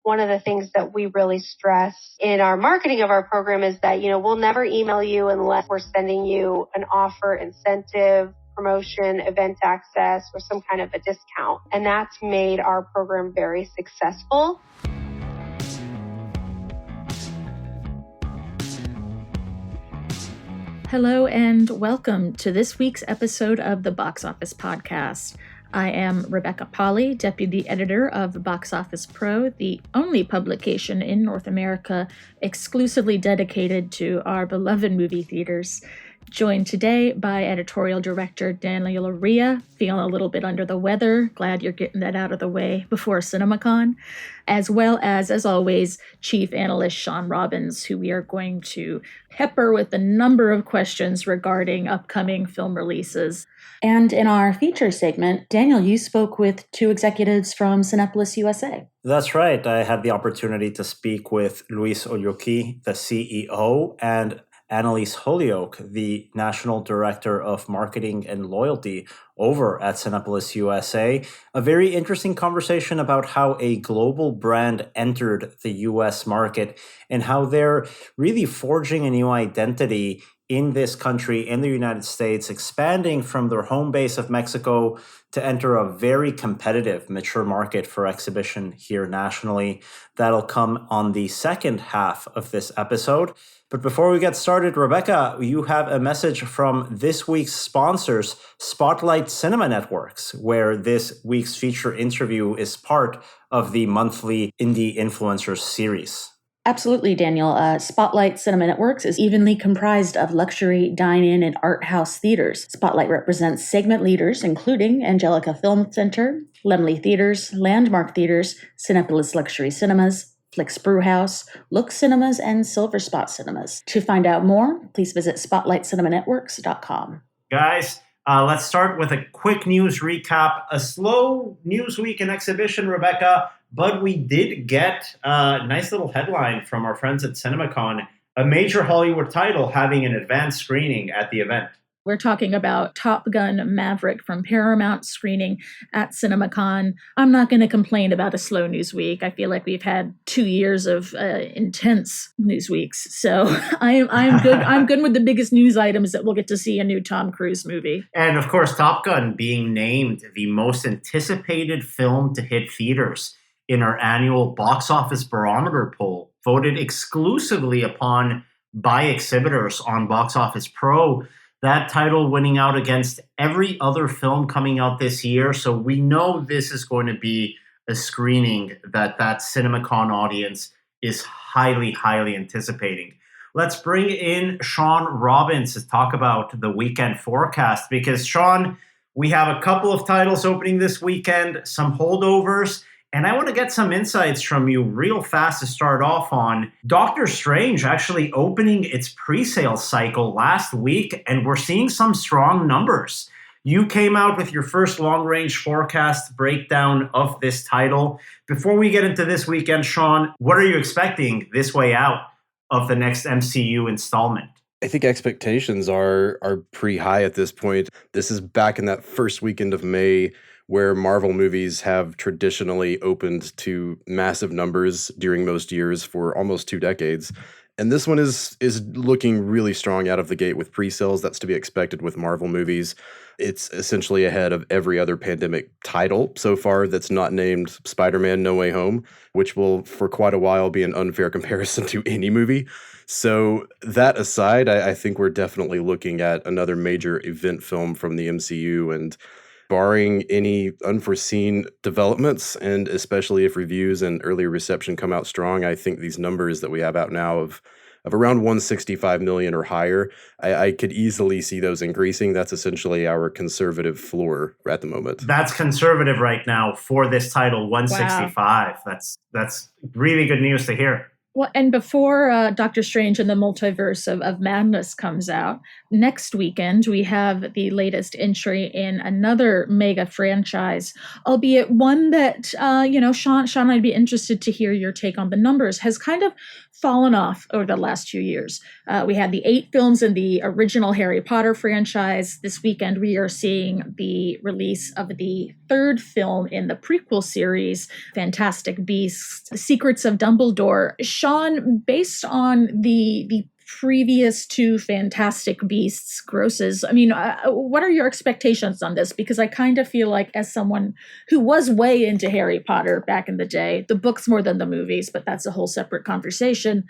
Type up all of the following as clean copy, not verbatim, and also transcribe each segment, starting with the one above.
One of the things that we really stress in our marketing of our program is that, we'll never email you unless we're sending you an offer, incentive, promotion, event access, or some kind of a discount. And that's made our program very successful. Hello and welcome to this week's episode of the Boxoffice Podcast. I am Rebecca Pahle, Deputy Editor of Boxoffice Pro, the only publication in North America exclusively dedicated to our beloved movie theaters. Joined today by Editorial Director Daniel Loria, feeling a little bit under the weather. Glad you're getting that out of the way before CINEMACON. As well as always, Chief Analyst Shawn Robbins, who we are going to pepper with a number of questions regarding upcoming film releases. And in our feature segment, Daniel, you spoke with two executives from Cinépolis USA. That's right. I had the opportunity to speak with Olloqui, the CEO, and Annelise, Holyoak, the National Director of Marketing and Loyalty over at Cinépolis USA. A very interesting conversation about how a global brand entered the US market and how they're really forging a new identity in this country, in the United States, expanding from their home base of Mexico to enter a very competitive, mature market for exhibition here nationally. That'll come on the second half of this episode. But before we get started, Rebecca, you have a message from this week's sponsors, Spotlight Cinema Networks, where this week's feature interview is part of the monthly Indie Influencers series. Absolutely, Daniel. Spotlight Cinema Networks is evenly comprised of luxury, dine-in, and art house theaters. Spotlight represents segment leaders, including Angelica Film Center, Lemley Theaters, Landmark Theaters, Cinépolis Luxury Cinemas, Flix Brewhouse, Look Cinemas, and Silver Spot Cinemas. To find out more, please visit spotlightcinemanetworks.com. Guys, let's start with a quick news recap. A slow news week in exhibition, Rebecca, but we did get a nice little headline from our friends at CINEMACON, a major Hollywood title having an advanced screening at the event. We're talking about Top Gun Maverick from Paramount screening at CINEMACON. I'm not going to complain about a slow news week. I feel like we've had 2 years of intense news weeks. So I'm good. I'm good with the biggest news items that we'll get to see a new Tom Cruise movie. And of course, Top Gun being named the most anticipated film to hit theaters in our annual box office barometer poll, voted exclusively upon by exhibitors on Box Office Pro. That title winning out against every other film coming out this year. So we know this is going to be a screening that CinemaCon audience is highly, highly anticipating. Let's bring in Shawn Robbins to talk about the weekend forecast, because Shawn, we have a couple of titles opening this weekend, some holdovers, and I want to get some insights from you real fast to start off on Doctor Strange actually opening its pre-sale cycle last week, and we're seeing some strong numbers. You came out with your first long-range forecast breakdown of this title. Before we get into this weekend, Shawn, what are you expecting this way out of the next MCU installment? I think expectations are pretty high at this point. This is back in that first weekend of May, where Marvel movies have traditionally opened to massive numbers during most years for almost 2 decades. And this one is looking really strong out of the gate with pre-sales. That's to be expected with Marvel movies. It's essentially ahead of every other pandemic title so far that's not named Spider-Man No Way Home, which will for quite a while be an unfair comparison to any movie. So that aside, I think we're definitely looking at another major event film from the MCU, and barring any unforeseen developments, and especially if reviews and early reception come out strong, I think these numbers that we have out now of around 165 million or higher, I could easily see those increasing. That's essentially our conservative floor at the moment. That's conservative right now for this title, 165. Wow. That's really good news to hear. Well, and before Doctor Strange and the Multiverse of Madness comes out, next weekend we have the latest entry in another mega franchise, albeit one that, Shawn, I'd be interested to hear your take on the numbers, has kind of fallen off over the last few years. We had the 8 films in the original Harry Potter franchise. This weekend we are seeing the release of the 3rd film in the prequel series, Fantastic Beasts: Secrets of Dumbledore. Shawn, based on the previous 2 Fantastic Beasts grosses, I mean, what are your expectations on this? Because I kind of feel like, as someone who was way into Harry Potter back in the day, the books more than the movies, but that's a whole separate conversation,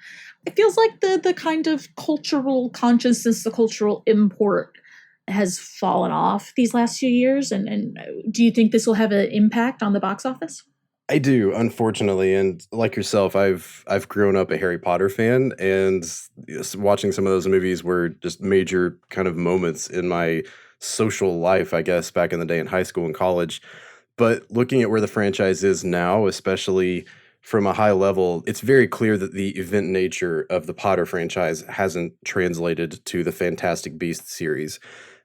it feels like the kind of cultural consciousness, the cultural import has fallen off these last few years. And do you think this will have an impact on the box office? I do, unfortunately, and like yourself, I've grown up a Harry Potter fan, and watching some of those movies were just major kind of moments in my social life, I guess, back in the day in high school and college. But looking at where the franchise is now, especially from a high level, it's very clear that the event nature of the Potter franchise hasn't translated to the Fantastic Beasts series.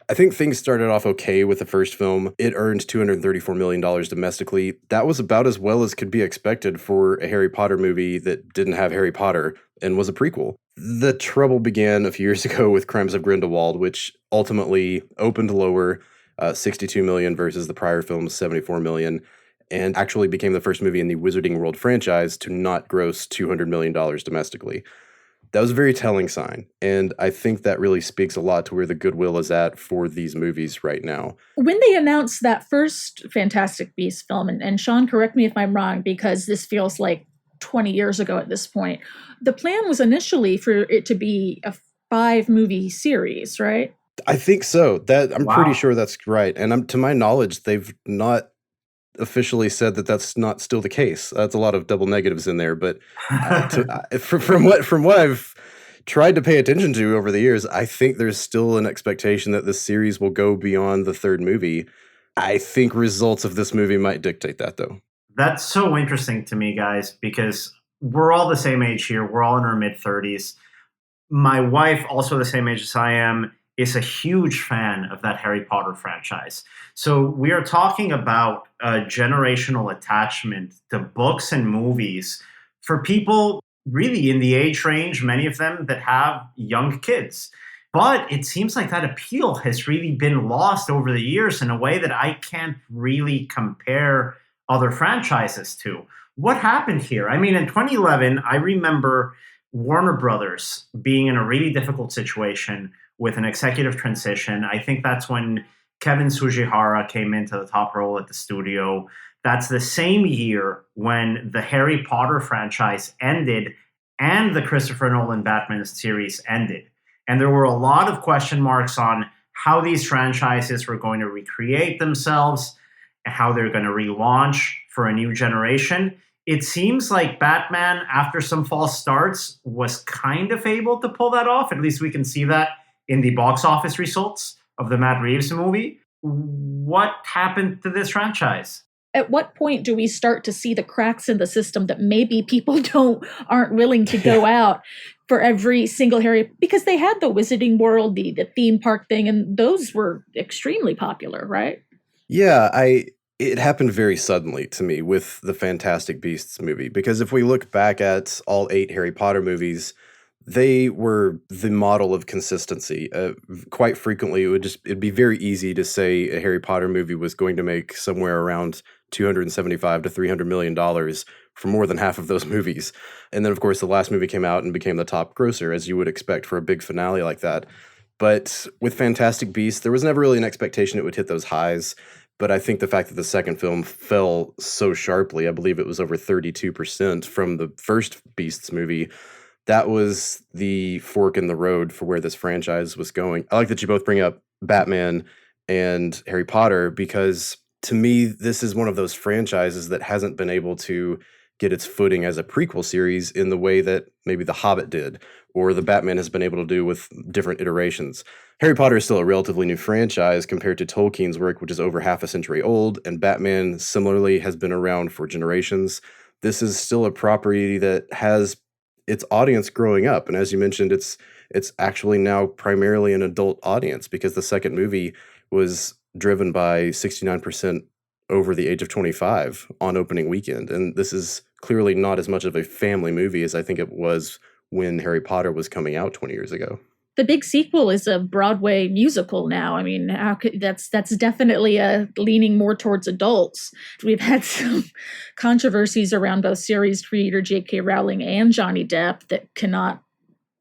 I think things started off okay with the first film. It earned $234 million domestically. That was about as well as could be expected for a Harry Potter movie that didn't have Harry Potter and was a prequel. The trouble began a few years ago with Crimes of Grindelwald, which ultimately opened lower, 62 million versus the prior film's 74 million, and actually became the first movie in the Wizarding World franchise to not gross $200 million domestically. That was a very telling sign, and I think that really speaks a lot to where the goodwill is at for these movies right now. When they announced that first Fantastic Beasts film, and Shawn, correct me if I'm wrong, because this feels like 20 years ago at this point, the plan was initially for it to be a 5-movie series, right? I think so. I'm Wow. pretty sure that's right, and to my knowledge, they've not officially said that that's not still the case. That's a lot of double negatives in there, but from what I've tried to pay attention to over the years, I think there's still an expectation that this series will go beyond the 3rd movie. I think results of this movie might dictate that, though. That's so interesting to me, guys, because we're all the same age here. We're all in our mid-30s. My wife, also the same age as I am, is a huge fan of that Harry Potter franchise. So we are talking about a generational attachment to books and movies for people really in the age range, many of them that have young kids. But it seems like that appeal has really been lost over the years in a way that I can't really compare other franchises to. What happened here? I mean, in 2011, I remember Warner Brothers being in a really difficult situation with an executive transition. I think that's when Kevin Sugihara came into the top role at the studio. That's the same year when the Harry Potter franchise ended and the Christopher Nolan Batman series ended. And there were a lot of question marks on how these franchises were going to recreate themselves and how they're going to relaunch for a new generation. It seems like Batman, after some false starts, was kind of able to pull that off. At least we can see that in the box office results of the Matt Reeves movie. What happened to this franchise? At what point do we start to see the cracks in the system that maybe people aren't willing to go out for every single Harry, because they had the Wizarding World, the theme park thing, and those were extremely popular, right? Yeah, it happened very suddenly to me with the Fantastic Beasts movie, because if we look back at all 8 Harry Potter movies, they were the model of consistency. Quite frequently, it'd be very easy to say a Harry Potter movie was going to make somewhere around $275 to $300 million for more than half of those movies. And then, of course, the last movie came out and became the top grosser, as you would expect for a big finale like that. But with Fantastic Beasts, there was never really an expectation it would hit those highs. But I think the fact that the second film fell so sharply, I believe it was over 32% from the first Beasts movie, that was the fork in the road for where this franchise was going. I like that you both bring up Batman and Harry Potter, because to me, this is one of those franchises that hasn't been able to get its footing as a prequel series in the way that maybe The Hobbit did, or the Batman has been able to do with different iterations. Harry Potter is still a relatively new franchise compared to Tolkien's work, which is over half a century old, and Batman similarly has been around for generations. This is still a property that has its audience growing up. And as you mentioned, it's actually now primarily an adult audience because the second movie was driven by 69% over the age of 25 on opening weekend. And this is clearly not as much of a family movie as I think it was when Harry Potter was coming out 20 years ago. The big sequel is a Broadway musical now. I mean, that's definitely leaning more towards adults. We've had some controversies around both series creator J.K. Rowling and Johnny Depp that cannot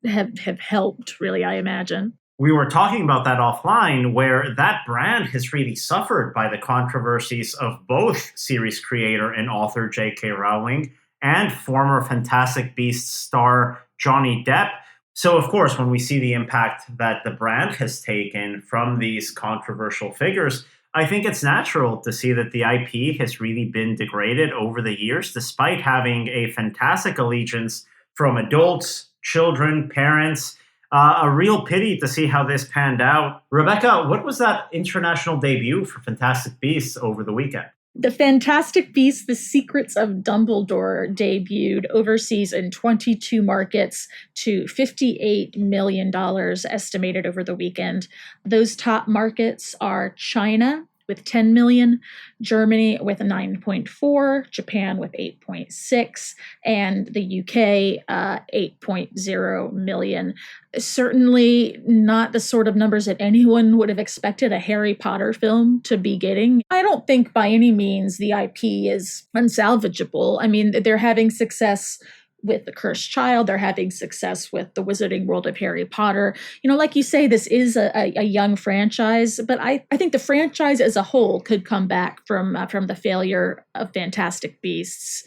have helped, really, I imagine. We were talking about that offline, where that brand has really suffered by the controversies of both series creator and author J.K. Rowling and former Fantastic Beasts star Johnny Depp. So, of course, when we see the impact that the brand has taken from these controversial figures, I think it's natural to see that the IP has really been degraded over the years, despite having a fantastic allegiance from adults, children, parents. A real pity to see how this panned out. Rebecca, what was that international debut for Fantastic Beasts over the weekend? The Fantastic Beasts, The Secrets of Dumbledore debuted overseas in 22 markets to $58 million estimated over the weekend. Those top markets are China with 10 million, Germany with 9.4, Japan with 8.6, and the UK 8.0 million. Certainly not the sort of numbers that anyone would have expected a Harry Potter film to be getting. I don't think by any means the IP is unsalvageable. I mean, they're having success with The Cursed Child. They're having success with The Wizarding World of Harry Potter. You know, like you say, this is a young franchise, but I think the franchise as a whole could come back from the failure of Fantastic Beasts.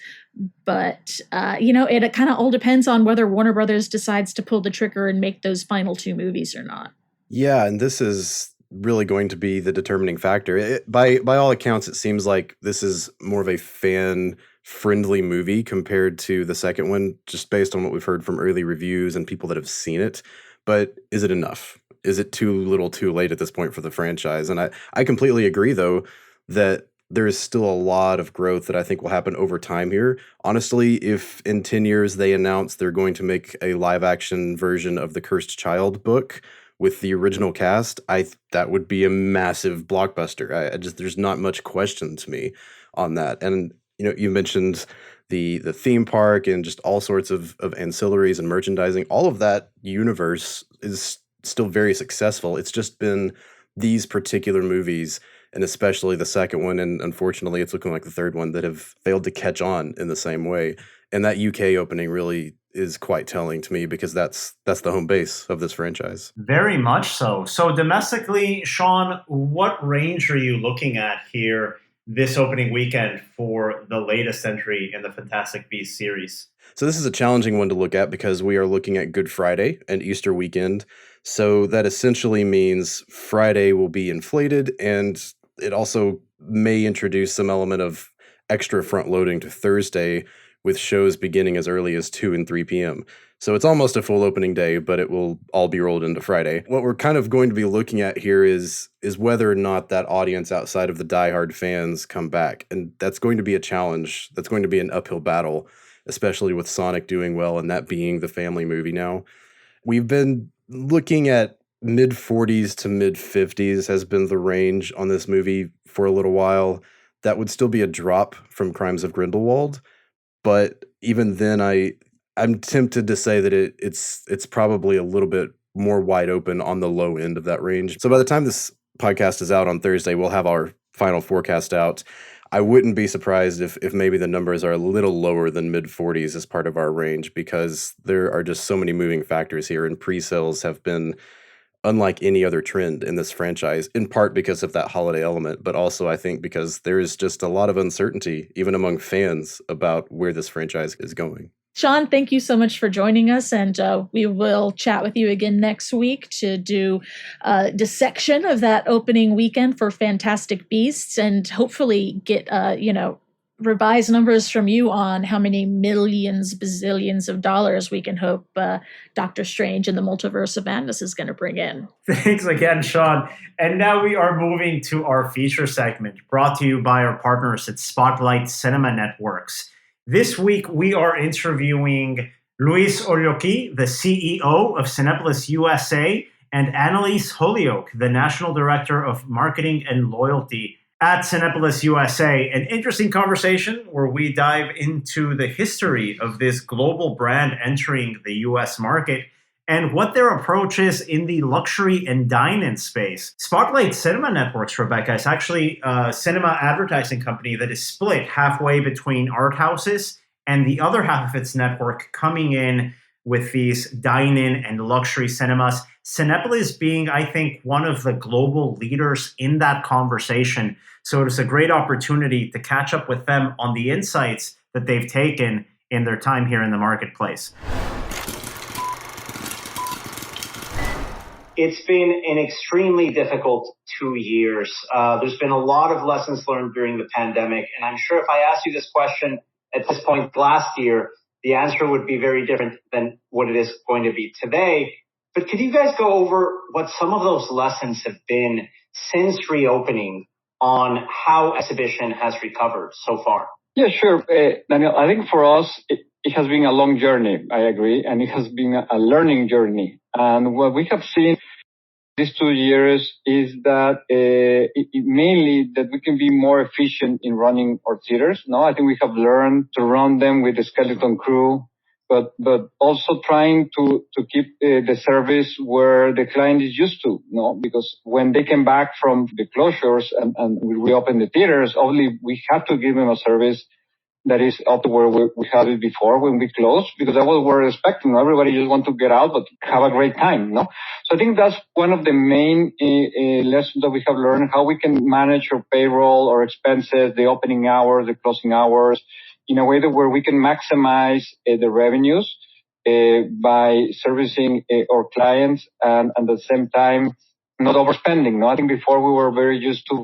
But, it kind of all depends on whether Warner Brothers decides to pull the trigger and make those final two movies or not. Yeah, and this is really going to be the determining factor. By all accounts, it seems like this is more of a fan-friendly movie compared to the second one, just based on what we've heard from early reviews and people that have seen it. But is it enough? Is it too little too late at this point for the franchise? And I completely agree, though, that there is still a lot of growth that I think will happen over time here. Honestly, if in 10 years they announce they're going to make a live-action version of the Cursed Child book with the original cast, that would be a massive blockbuster. There's not much question to me on that. And you mentioned the theme park and just all sorts of ancillaries and merchandising. All of that universe is still very successful. It's just been these particular movies, and especially the second one, and unfortunately it's looking like the third one, that have failed to catch on in the same way. And that UK opening really is quite telling to me, because that's the home base of this franchise. Very much so. So domestically, Shawn, what range are you looking at here this opening weekend for the latest entry in the Fantastic Beasts series? So this is a challenging one to look at because we are looking at Good Friday and Easter weekend. So that essentially means Friday will be inflated, and it also may introduce some element of extra front loading to Thursday, with shows beginning as early as 2 and 3 p.m. So it's almost a full opening day, but it will all be rolled into Friday. What we're kind of going to be looking at here is whether or not that audience outside of the diehard fans come back. And that's going to be a challenge. That's going to be an uphill battle, especially with Sonic doing well and that being the family movie now. We've been looking at mid-40s to mid-50s has been the range on this movie for a little while. That would still be a drop from Crimes of Grindelwald. But even then, I'm tempted to say that it's probably a little bit more wide open on the low end of that range. So by the time this podcast is out on Thursday, we'll have our final forecast out. I wouldn't be surprised if maybe the numbers are a little lower than mid-40s as part of our range, because there are just so many moving factors here, and pre-sales have been unlike any other trend in this franchise, in part because of that holiday element, but also I think because there is just a lot of uncertainty, even among fans, about where this franchise is going. Shawn, thank you so much for joining us, and we will chat with you again next week to do a dissection of that opening weekend for Fantastic Beasts, and hopefully get revised numbers from you on how many millions, bazillions of dollars we can hope Doctor Strange and the Multiverse of Madness is going to bring in. Thanks again, Shawn. And now we are moving to our feature segment, brought to you by our partners at Spotlight Cinema Networks. This week, we are interviewing Luis Olloqui, the CEO of Cinépolis USA, and Annelise Holyoak, the National Director of Marketing and Loyalty at Cinépolis USA. An interesting conversation where we dive into the history of this global brand entering the US market and what their approach is in the luxury and dine-in space. Spotlight Cinema Networks, Rebecca, is actually a cinema advertising company that is split halfway between art houses and the other half of its network coming in with these dine-in and luxury cinemas. Cinépolis being, I think, one of the global leaders in that conversation. So it is a great opportunity to catch up with them on the insights that they've taken in their time here in the marketplace. It's been an extremely difficult 2 years. There's been a lot of lessons learned during the pandemic. And I'm sure if I asked you this question at this point last year, the answer would be very different than what it is going to be today. But could you guys go over what some of those lessons have been since reopening on how exhibition has recovered so far? Yeah, sure. Daniel, I think for us, it has been a long journey. I agree. And it has been a learning journey. And what we have seen these 2 years is that mainly that we can be more efficient in running our theaters. No, I think we have learned to run them with a skeleton crew, but also trying to keep the service where the client is used to. No, because when they came back from the closures and we reopened the theaters, obviously we have to give them a service that is up to where we had it before when we closed, because that was what we're expecting. Everybody just want to get out, but have a great time, no? So I think that's one of the main lessons that we have learned, how we can manage our payroll, our expenses, the opening hours, the closing hours, in a way that where we can maximize the revenues by servicing our clients and at the same time not overspending, no? I think before we were very used to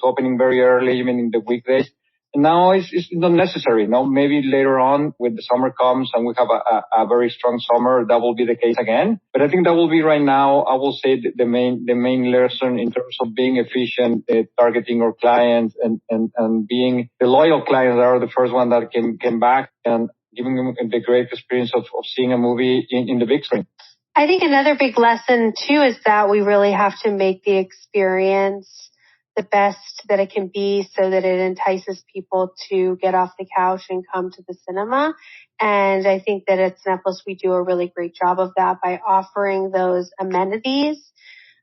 opening very early, even in the weekdays. Now it's not necessary. No, maybe later on when the summer comes and we have a very strong summer, that will be the case again. But I think that will be right now, I will say the main lesson in terms of being efficient, targeting our clients and being the loyal clients that are the first one that came back and giving them the great experience of seeing a movie in the big screen. I think another big lesson too is that we really have to make the experience the best that it can be so that it entices people to get off the couch and come to the cinema. And I think that at Cinépolis we do a really great job of that by offering those amenities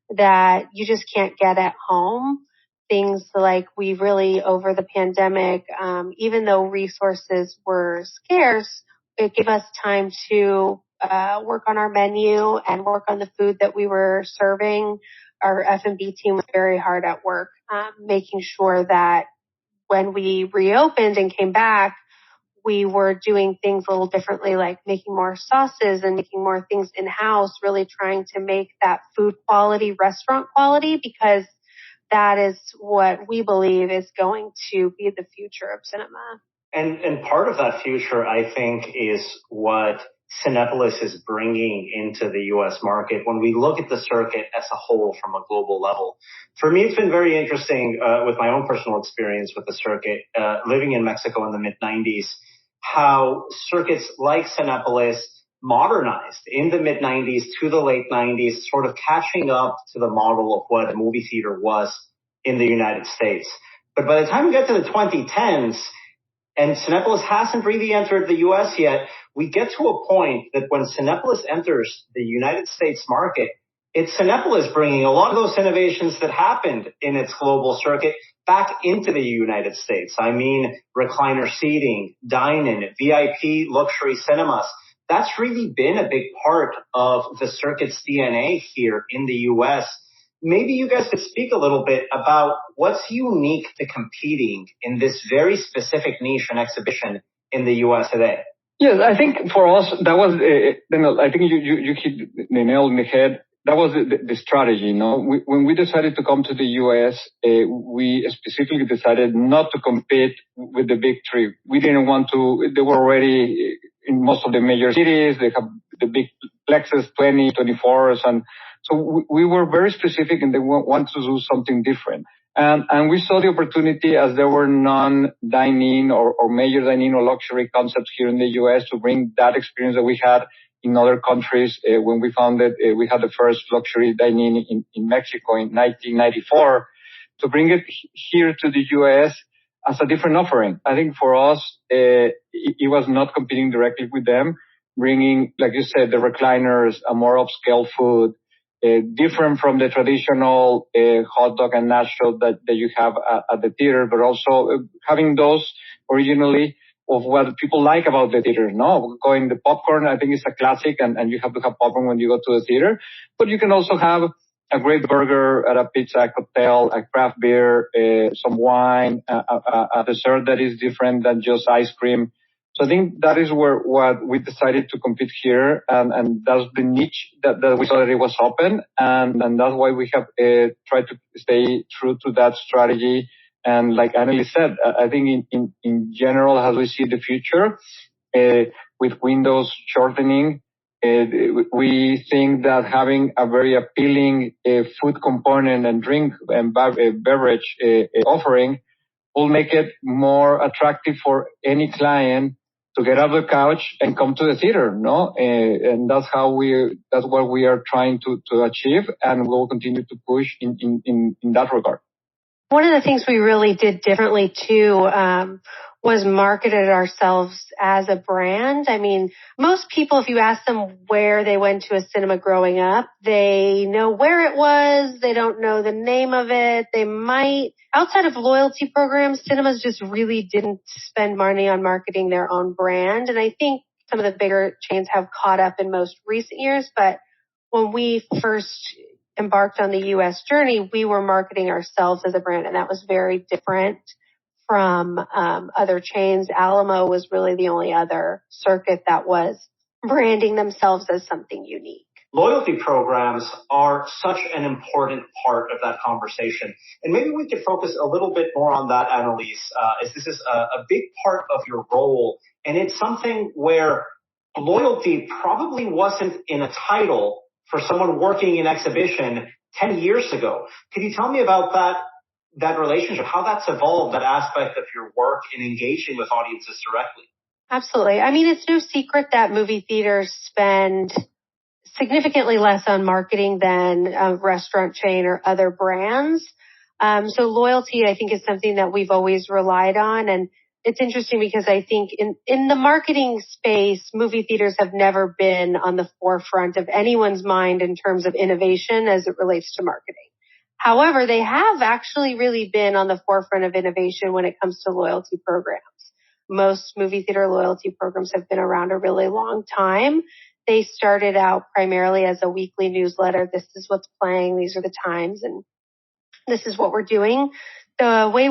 that you just can't get at home. Things like we really, over the pandemic, even though resources were scarce, it gave us time to work on our menu and work on the food that we were serving. Our F&B team was very hard at work, making sure that when we reopened and came back, we were doing things a little differently, like making more sauces and making more things in-house, really trying to make that food quality, restaurant quality, because that is what we believe is going to be the future of cinema. And part of that future, I think, is what Cinépolis is bringing into the U.S. market when we look at the circuit as a whole from a global level. For me, it's been very interesting with my own personal experience with the circuit, living in Mexico in the mid-90s, how circuits like Cinépolis modernized in the mid-90s to the late 90s, sort of catching up to the model of what a movie theater was in the United States. But by the time we get to the 2010s, and Cinépolis hasn't really entered the U.S. yet, we get to a point that when Cinépolis enters the United States market, it's Cinépolis bringing a lot of those innovations that happened in its global circuit back into the United States. I mean, recliner seating, dine-in, VIP, luxury cinemas. That's really been a big part of the circuit's DNA here in the U.S. Maybe you guys could speak a little bit about what's unique to competing in this very specific niche and exhibition in the U.S. today. Yes, I think for us, that was, I think you hit the nail on the head. That was the strategy, when we decided to come to the U.S., we specifically decided not to compete with the big three. We didn't want to, they were already in most of the major cities. They have the big plexes, 20, 24s. And so we were very specific and they want to do something different. And we saw the opportunity, as there were non-dine-in or major dine-in or luxury concepts here in the U.S., to bring that experience that we had in other countries. When we founded, we had the first luxury dine-in in Mexico in 1994, to bring it here to the U.S. as a different offering. I think for us, it was not competing directly with them, bringing, like you said, the recliners, a more upscale food, different from the traditional hot dog and nacho that you have at the theater, but also having those originally of what people like about the theater. No, going the popcorn, I think is a classic, and you have to have popcorn when you go to the theater. But you can also have a great burger at a pizza, cocktail, a craft beer, some wine, a dessert that is different than just ice cream. So I think that is what we decided to compete here, and that's the niche that we saw that it was open, and that's why we have tried to stay true to that strategy. And like Annelise said, I think in general, as we see the future, with windows shortening, we think that having a very appealing food component and drink and beverage offering will make it more attractive for any client to get out of the couch and come to the theater, no? And that's what we are trying to achieve, and we'll continue to push in that regard. One of the things we really did differently too, was marketed ourselves as a brand. I mean, most people, if you ask them where they went to a cinema growing up, they know where it was. They don't know the name of it. They might, outside of loyalty programs, cinemas just really didn't spend money on marketing their own brand. And I think some of the bigger chains have caught up in most recent years. But when we first embarked on the U.S. journey, we were marketing ourselves as a brand, and that was very different from other chains. Alamo was really the only other circuit that was branding themselves as something unique. Loyalty programs are such an important part of that conversation. And maybe we could focus a little bit more on that, Annelise, as this is a big part of your role. And it's something where loyalty probably wasn't in a title for someone working in exhibition 10 years ago. Could you tell me about that relationship, how that's evolved, that aspect of your work in engaging with audiences directly? Absolutely. I mean, it's no secret that movie theaters spend significantly less on marketing than a restaurant chain or other brands. So loyalty, I think, is something that we've always relied on. And it's interesting because I think in the marketing space, movie theaters have never been on the forefront of anyone's mind in terms of innovation as it relates to marketing. However, they have actually really been on the forefront of innovation when it comes to loyalty programs. Most movie theater loyalty programs have been around a really long time. They started out primarily as a weekly newsletter. This is what's playing. These are the times, and this is what we're doing. The way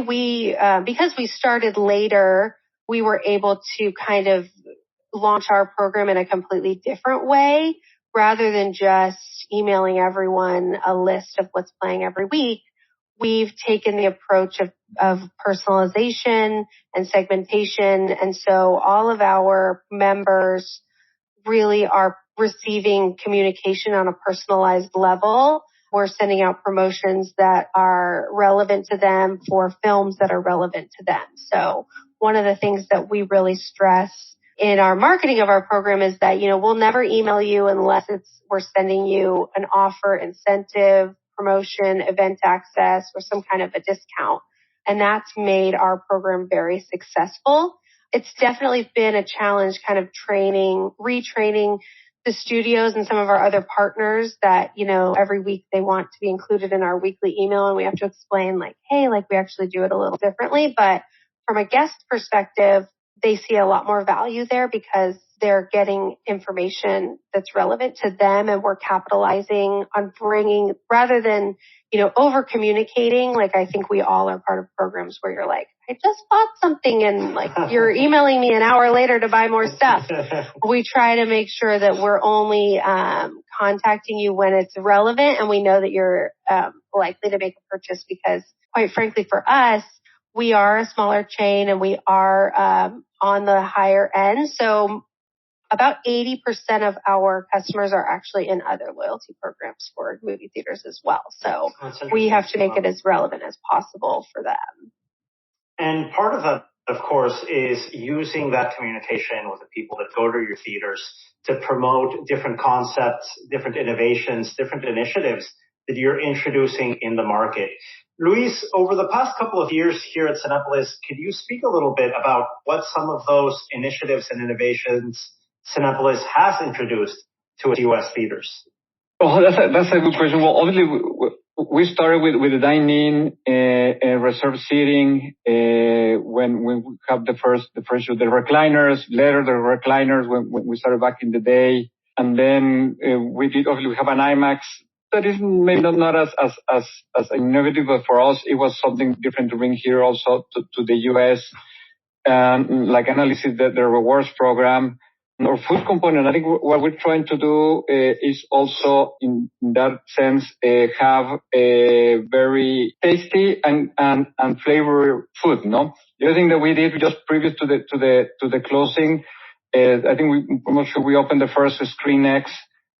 because we started later, we were able to kind of launch our program in a completely different way. Rather than just emailing everyone a list of what's playing every week, we've taken the approach of personalization and segmentation. And so all of our members really are receiving communication on a personalized level. We're sending out promotions that are relevant to them for films that are relevant to them. So one of the things that we really stress in our marketing of our program is that, we'll never email you unless we're sending you an offer, incentive, promotion, event access, or some kind of a discount. And that's made our program very successful. It's definitely been a challenge kind of retraining the studios and some of our other partners that, every week they want to be included in our weekly email, and we have to explain hey, we actually do it a little differently. But from a guest perspective, they see a lot more value there because they're getting information that's relevant to them, and we're capitalizing on bringing, rather than, over communicating. I think we all are part of programs where you're I just bought something, and you're emailing me an hour later to buy more stuff. We try to make sure that we're only contacting you when it's relevant, and we know that you're likely to make a purchase because, quite frankly, for us, we are a smaller chain and we are on the higher end. So about 80% of our customers are actually in other loyalty programs for movie theaters as well. So we have to make it as relevant as possible for them. And part of that, of course, is using that communication with the people that go to your theaters to promote different concepts, different innovations, different initiatives that you're introducing in the market. Luis, over the past couple of years here at Cinépolis, could you speak a little bit about what some of those initiatives and innovations Cinépolis has introduced to its U.S. theaters? Oh, that's a good question. Well, obviously, we started with the dine-in, reserved seating, when we have the first show, the recliners, later the recliners when we started back in the day. And then, we have an IMAX that is maybe not as innovative, but for us, it was something different to bring here also to the US. Like Annelise said, the rewards program. Our food component, I think what we're trying to do is also in that sense have a very tasty and flavor food. No, the other thing that we did just previous to the closing, I think I'm not sure we opened the first Screen X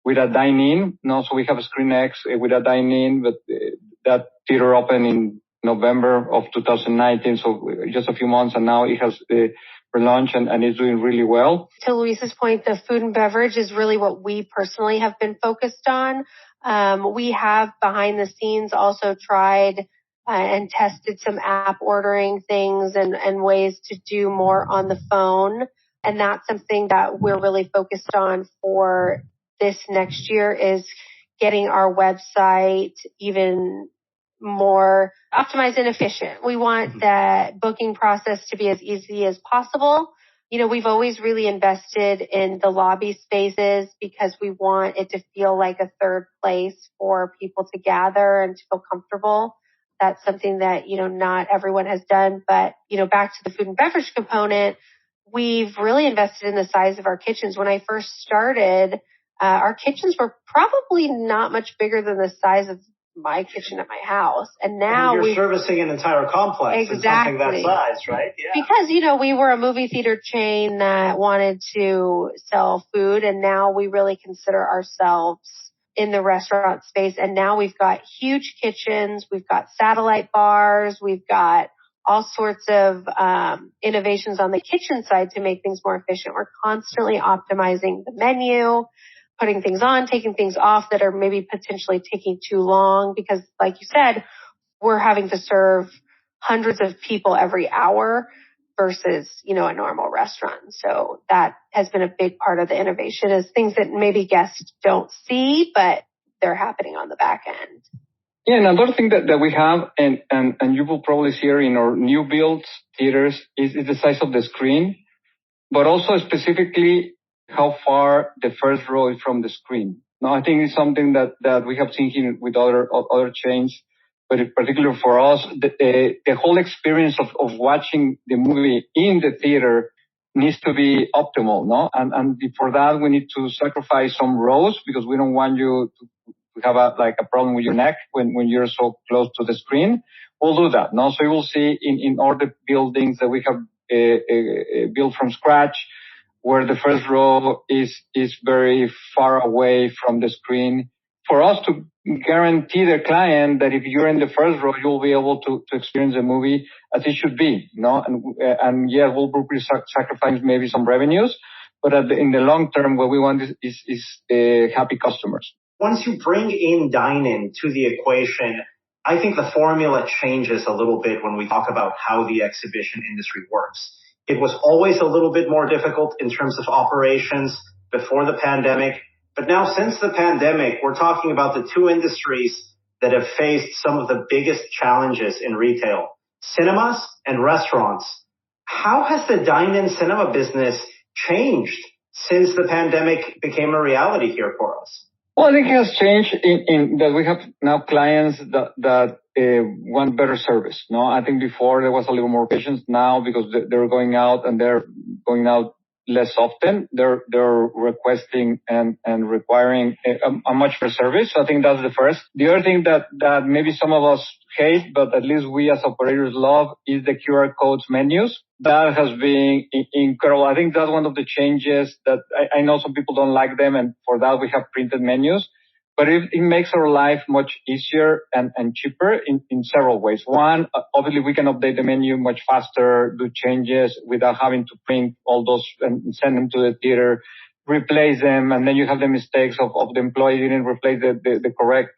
with a dine-in. No, so we have a Screen X with a dine-in, but that theater opened in November of 2019, so just a few months, and now it has relaunched and is doing really well. To Luis's point, the food and beverage is really what we personally have been focused on. We have behind the scenes also tried and tested some app ordering things and ways to do more on the phone. And that's something that we're really focused on for this next year, is getting our website even more optimized and efficient. We want the booking process to be as easy as possible. You know, we've always really invested in the lobby spaces because we want it to feel like a third place for people to gather and to feel comfortable. That's something that, you know, not everyone has done. But, you know, back to the food and beverage component, we've really invested in the size of our kitchens. When I first started, our kitchens were probably not much bigger than the size of my kitchen at my house. And now you're servicing an entire complex. Exactly. In something that size, right? Yeah. Because, you know, we were a movie theater chain that wanted to sell food, and now we really consider ourselves in the restaurant space. And now we've got huge kitchens, we've got satellite bars, we've got all sorts of innovations on the kitchen side to make things more efficient. We're constantly optimizing the menu, putting things on, taking things off that are maybe potentially taking too long, because like you said, we're having to serve hundreds of people every hour versus, you know, a normal restaurant. So that has been a big part of the innovation, is things that maybe guests don't see, but they're happening on the back end. Yeah, and another thing that we have, and you will probably see here in our new build theaters, is the size of the screen, but also specifically how far the first row is from the screen. Now, I think it's something that we have seen here with other chains, but in particular for us, the whole experience of watching the movie in the theater needs to be optimal, no? And for that, we need to sacrifice some rows because we don't want you to have a problem with your neck when you're so close to the screen. We'll do that, no? So you will see in all the buildings that we have built from scratch, where the first row is very far away from the screen, for us to guarantee the client that if you're in the first row, you'll be able to experience the movie as it should be, no? And yeah, we'll probably sacrifice maybe some revenues, but in the long term, what we want is happy customers. Once you bring in dine-in to the equation, I think the formula changes a little bit when we talk about how the exhibition industry works. It was always a little bit more difficult in terms of operations before the pandemic. But now since the pandemic, we're talking about the two industries that have faced some of the biggest challenges in retail, cinemas and restaurants. How has the dine-in cinema business changed since the pandemic became a reality here for us? Well, I think it has changed in that we have now clients that want better service. No, I think before there was a little more patience now because they're going out less often. They're requesting and requiring a much better service. So I think that's the first. The other thing that maybe some of us hate, but at least we as operators love, is the QR codes menus. That has been incredible. I think that's one of the changes that I know some people don't like them, and for that we have printed menus. But it makes our life much easier and cheaper in several ways. One, obviously we can update the menu much faster, do changes without having to print all those and send them to the theater, replace them, and then you have the mistakes of the employee didn't replace the correct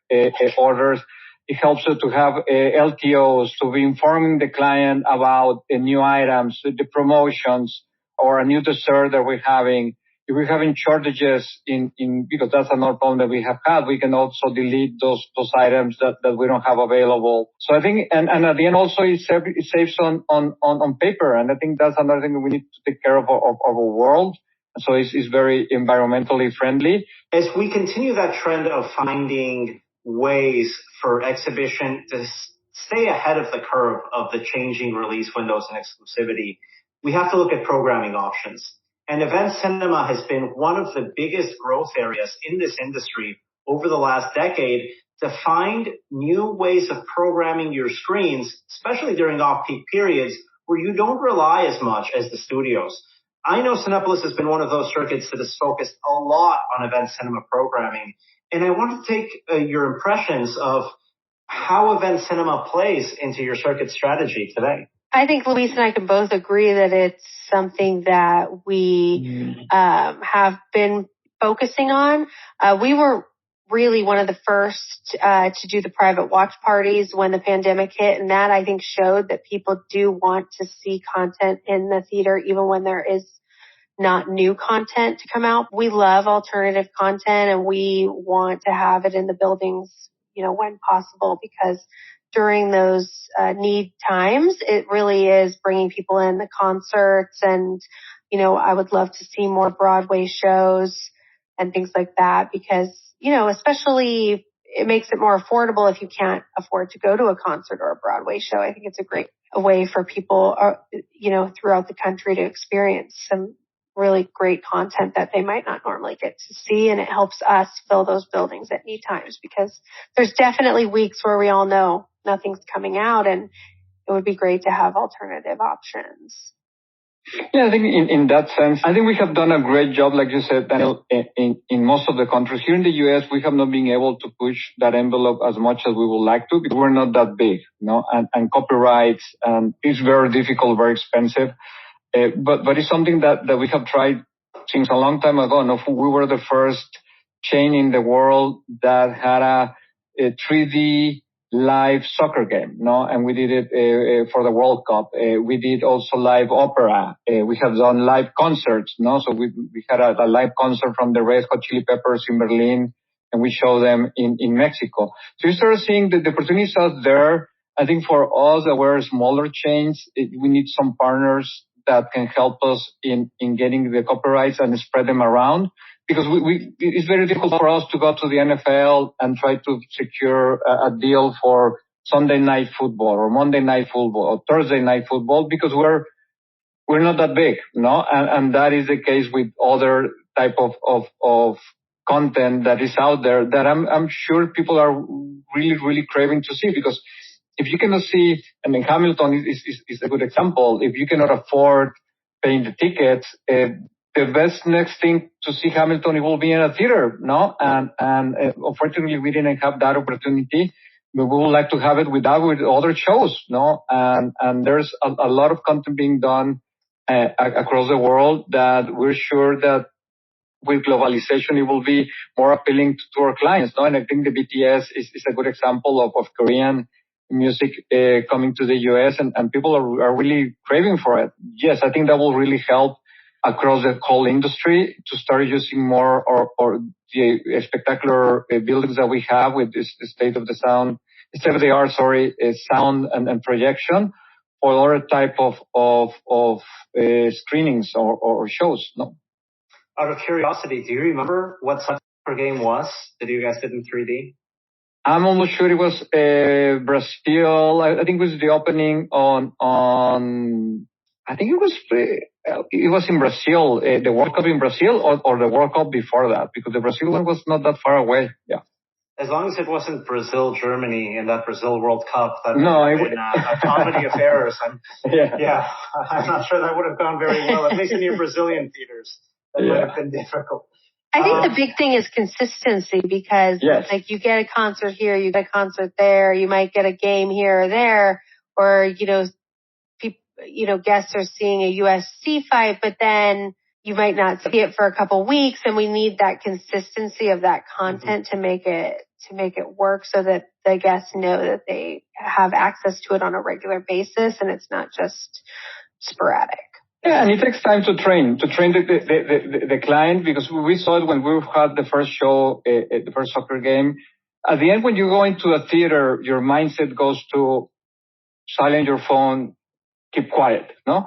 orders. It helps you to have LTOs, to be informing the client about new items, the promotions, or a new dessert that we're having. If we're having shortages because that's another problem that we have had, we can also delete those items that we don't have available. So I think, and at the end also it saves on paper. And I think that's another thing that we need to take care of our world. So it's very environmentally friendly. As we continue that trend of finding ways for exhibition to stay ahead of the curve of the changing release windows and exclusivity, we have to look at programming options. And event cinema has been one of the biggest growth areas in this industry over the last decade to find new ways of programming your screens, especially during off-peak periods where you don't rely as much as the studios. I know Cinépolis has been one of those circuits that has focused a lot on event cinema programming. And I want to take your impressions of how event cinema plays into your circuit strategy today. I think Luis and I can both agree that it's something that we have been focusing on. We were really one of the first to do the private watch parties when the pandemic hit, and that I think showed that people do want to see content in the theater even when there is not new content to come out. We love alternative content, and we want to have it in the buildings, when possible, because during those need times, it really is bringing people in, the concerts, and, I would love to see more Broadway shows and things like that because, especially it makes it more affordable if you can't afford to go to a concert or a Broadway show. I think it's a great way for people, throughout the country to experience some really great content that they might not normally get to see, and it helps us fill those buildings at need times because there's definitely weeks where we all know nothing's coming out, and it would be great to have alternative options. Yeah, I think in that sense, I think we have done a great job, like you said, Daniel, in most of the countries. Here in the U.S., we have not been able to push that envelope as much as we would like to because we're not that big, and copyrights, it's very difficult, very expensive. But it's something that we have tried since a long time ago. We were the first chain in the world that had a 3D live soccer game, and we did it for the World Cup. We did also live opera. We have done live concerts, so we had a live concert from the Red Hot Chili Peppers in Berlin, and we show them in Mexico. So you start seeing the opportunities out there. I think for us that we're smaller chains, we need some partners that can help us in getting the copyrights and spread them around. Because it's very difficult for us to go to the NFL and try to secure a deal for Sunday night football or Monday night football or Thursday night football because we're not that big, and that is the case with other type of content that is out there that I'm sure people are really, really craving to see because if you cannot see, Hamilton is a good example. If you cannot afford paying the tickets, the best next thing to see Hamilton, it will be in a theater, And unfortunately, we didn't have that opportunity. But we would like to have it with other shows, And there's a lot of content being done across the world that we're sure that with globalization, it will be more appealing to our clients, And I think the BTS is a good example of Korean music coming to the US, and people are really craving for it. Yes, I think that will really help across the whole industry to start using more or the spectacular buildings that we have with this state of the art, sound and projection for other type of screenings or shows. Out of curiosity, do you remember what soccer game was that you guys did in 3D? I'm almost sure it was Brazil. I think it was the opening on I think it was in Brazil, the World Cup in Brazil or the World Cup before that, because the Brazil one was not that far away. Yeah. As long as it wasn't Brazil, Germany in that Brazil World Cup, that no, would have been a comedy of errors. I'm not sure that would have gone very well, at least in your Brazilian theaters. That might have been difficult. I think the big thing is consistency, because like you get a concert here, you get a concert there, you might get a game here or there, or, guests are seeing a UFC fight, but then you might not see it for a couple weeks, and we need that consistency of that content to make it work, so that the guests know that they have access to it on a regular basis and it's not just sporadic. Yeah, and it takes time to train the client, because we saw it when we had the first show, the first soccer game. At the end, when you go into a theater, your mindset goes to silence your phone, keep quiet, no?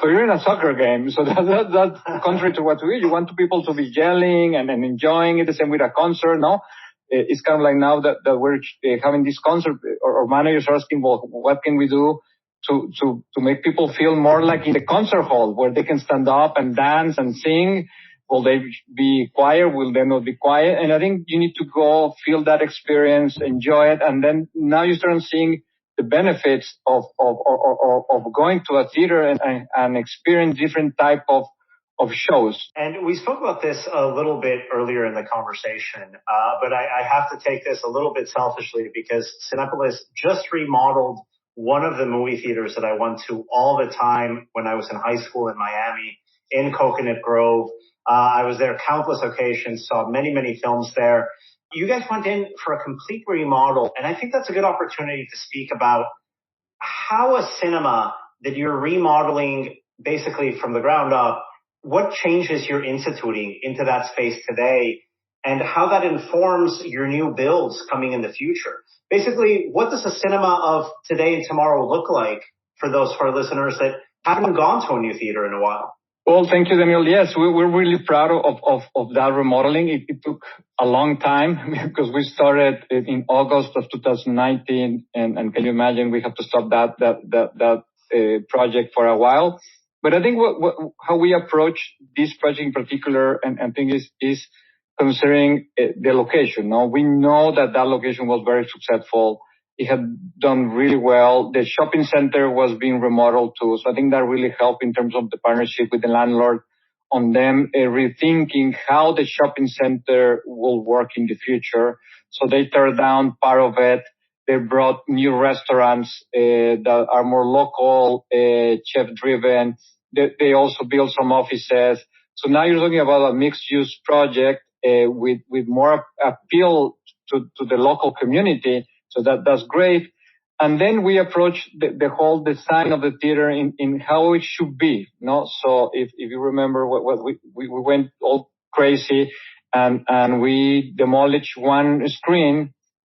So you're in a soccer game, so that's contrary to what we do. You want people to be yelling and enjoying it. The same with a concert, no? It's kind of like now that we're having this concert, or managers are asking, well, what can we do to make people feel more like in the concert hall, where they can stand up and dance and sing? Will they be quiet? Will they not be quiet? And I think you need to go feel that experience, enjoy it, and then now you start seeing the benefits of going to a theater and experience different type of shows. And we spoke about this a little bit earlier in the conversation, but I have to take this a little bit selfishly, because Cinépolis just remodeled one of the movie theaters that I went to all the time when I was in high school in Miami, in Coconut Grove. I was there countless occasions, saw many, many films there. You guys went in for a complete remodel, and I think that's a good opportunity to speak about how a cinema that you're remodeling basically from the ground up, what changes you're instituting into that space today, and how that informs your new builds coming in the future. Basically, what does a cinema of today and tomorrow look like for our listeners that haven't gone to a new theater in a while? Well, thank you, Daniel. Yes, we're really proud of that remodeling. It took a long time, because we started in August of 2019, and can you imagine we have to stop that project for a while. But I think how we approach this project in particular, and think is considering the location. Now, we know that location was very successful. It had done really well. The shopping center was being remodeled too. So I think that really helped in terms of the partnership with the landlord on them rethinking how the shopping center will work in the future. So they tore down part of it. They brought new restaurants that are more local, chef-driven. They also built some offices. So now you're talking about a mixed-use project with more appeal to the local community. So that's great. And then we approach the whole design of the theater in how it should be. No, so if you remember what we went all crazy and we demolished one screen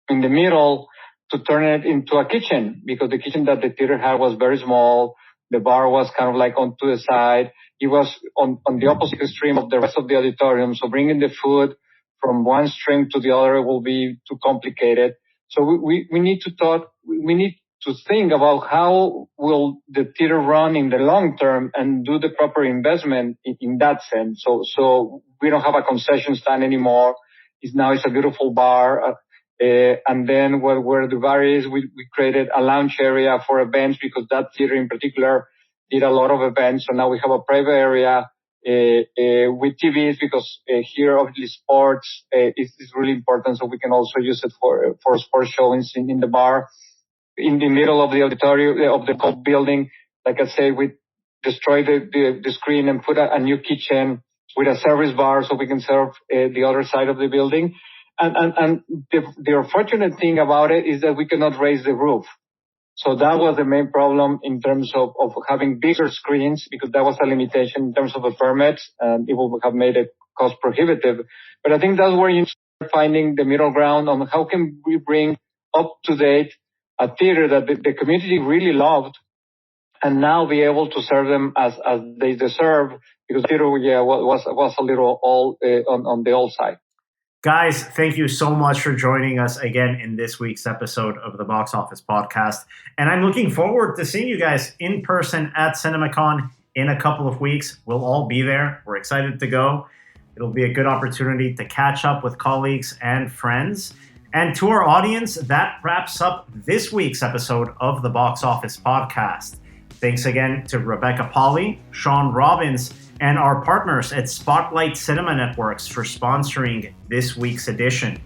in the middle to turn it into a kitchen, because the kitchen that the theater had was very small. The bar was kind of like on to the side. It was on the opposite extreme of the rest of the auditorium. So bringing the food from one stream to the other will be too complicated. So we need to think about how will the theater run in the long term and do the proper investment in that sense. So we don't have a concession stand anymore. It's a beautiful bar. And then where the bar is, we created a lounge area for events, because that theater in particular did a lot of events. So now we have a private area with TVs, because here obviously sports is really important. So we can also use it for sports showings in the bar. In the middle of the auditorium of the whole building, like I say, we destroy the screen and put a new kitchen with a service bar, so we can serve the other side of the building. And the unfortunate thing about it is that we cannot raise the roof. So that was the main problem in terms of having bigger screens, because that was a limitation in terms of the permits, and it would have made it cost prohibitive. But I think that's where you start finding the middle ground on how can we bring up to date a theater that the community really loved, and now be able to serve them as they deserve, because theater was a little all on the old side. Guys, thank you so much for joining us again in this week's episode of the Box Office Podcast. And I'm looking forward to seeing you guys in person at CINEMACON in a couple of weeks. We'll all be there. We're excited to go. It'll be a good opportunity to catch up with colleagues and friends. And to our audience, that wraps up this week's episode of the Box Office Podcast. Thanks again to Rebecca Pahle, Shawn Robbins, and our partners at Spotlight Cinema Networks for sponsoring this week's edition.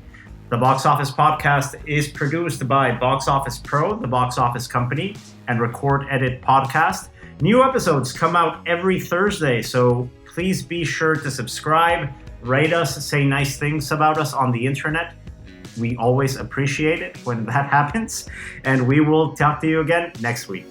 The Box Office Podcast is produced by Box Office Pro, the box office company, and Record Edit Podcast. New episodes come out every Thursday, so please be sure to subscribe, rate us, say nice things about us on the internet. We always appreciate it when that happens, and we will talk to you again next week.